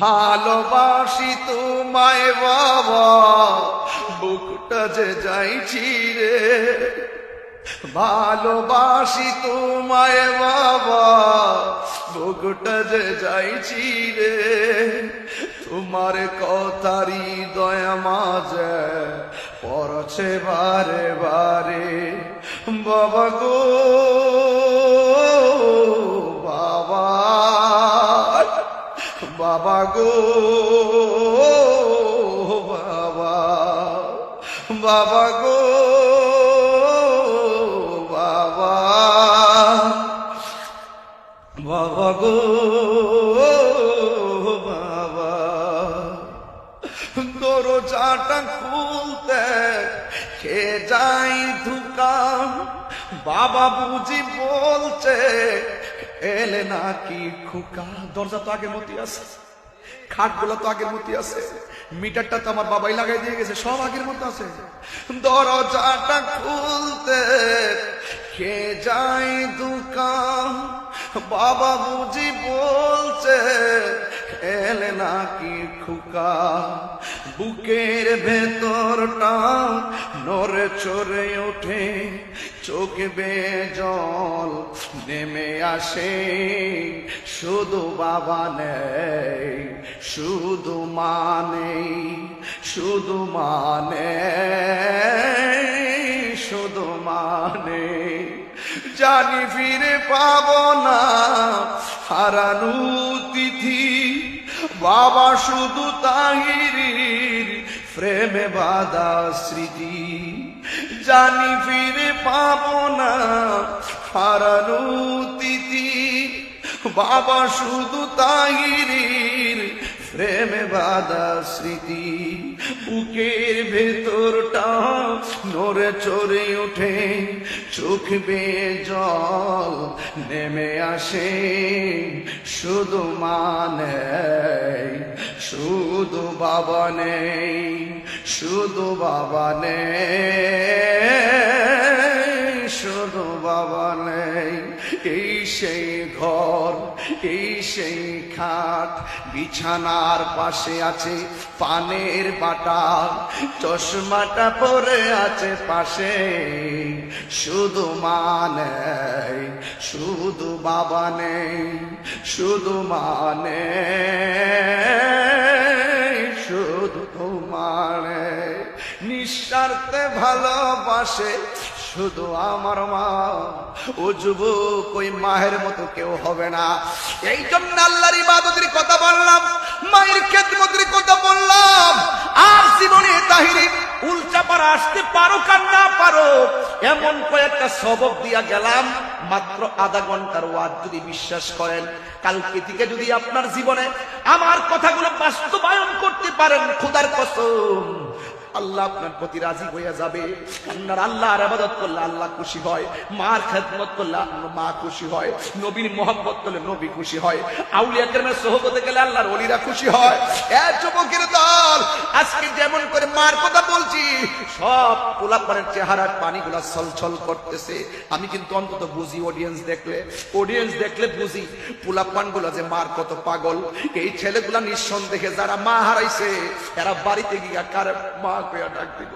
ভালোবাসি তোমায় বাবা, বুকটা যে যাইছি রে। ভালোবাসি তোমায় বাবা, বুকটা যে যাইছি রে। তোমার কথারি দয়া মাঝে পড়ছে বারে বারে। বাবা গো বাবা, বাবা গো বাবা, বাবা গো বাবা, বাবা গো বাবা। দরজাটা খুলতে খে যাই ধুকা, বাবা বুঝি বলছে এলে নাকি খুকা। দরজা তো আগের মতই আছে, খাটগুলো তো আগের মতই আছে, মিটারটা তো আমার বাবাই লাগাই দিয়ে গেছে, সব আগের মতো আছে। দরজাটা খুলতে কে যাই দোকান, বাবা বুঝি বলছে এলে নাকি খুকা। বুকের ভেতরটা নড়ে চড়ে ওঠে, চোখে বেয়ে জল নেমে আসে। শুধু বাবা নেই, শুধু মা নেই, শুধু মানে, শুধু মানে। জানি ফিরে পাবো না হারানো তিথি, বাবা শুধু তাহিরির প্রেমে বাঁধা স্মৃতি। জানি ফিরে পাবো না হারানো তিথি, বাবা শুধু তাহিরির প্রেমে বাঁধা স্মৃতি। বুকের ভেতরটা নড়ে চড়ে ওঠে, চোখ বেয়ে জল নেমে আসে। শুধু মা নেই, শুধু বাবা নেই, শুধু বাবা নেই, শুধু বাবা নেই। এই সেই ঘর, এই সেই খাট, বিছানার পাশে আছে পানের বাটা, চশমাটা পরে আছে পাশে। শুধু মা নেই, শুধু বাবা নেই, শুধু মা নেই, শুধু মা নেই। নিঃস্বার্থে ভালোবাসে শুধু আমার মা। ও যুবক, ওই মায়ের মতো কেউ হবে না। এই জন্য আল্লাহর ইবাদতের কথা বললাম, মায়ের খেদমতের কথা বললাম। আর জীবনে তাহিরি উল্টা পারা আসতে পারো কার না পারো, এমন কয়েকটা সবক দিয়া গেলাম। মাত্র আধা ঘন্টার ওয়াজ যদি বিশ্বাস করেন, কালকে থেকে যদি আপনার জীবনে আমার কথাগুলো বাস্তবায়ন করতে পারেন, খোদার কসম আল্লাহ আপনার প্রতি রাজি হয়ে যাবে। কান্নার আল্লাহর ইবাদত করলে আল্লাহ খুশি হয়, মার খেদমত করলে মা খুশি হয়, নবীর মহব্বত করলে নবী খুশি হয়, আউলিয়া কেরামের সোহবতে গেলে আল্লাহর ওলিরা খুশি হয়। এ যুবকের দল, আজকে যেমন করে মার কথা বলছি, সব পোলাপানের চেহারার পানিগুলা ছলছল করতেছে। আমি কিন্তু অন্তত বুঝি, অডিয়েন্স দেখলে বুঝি পোলাপান গুলা যে মার কত পাগল। এই ছেলেগুলা নিঃসন্দেহে যারা মা হারাইছে, এরা বাড়িতে গিয়া কার মা কইয়া ডাক দিব।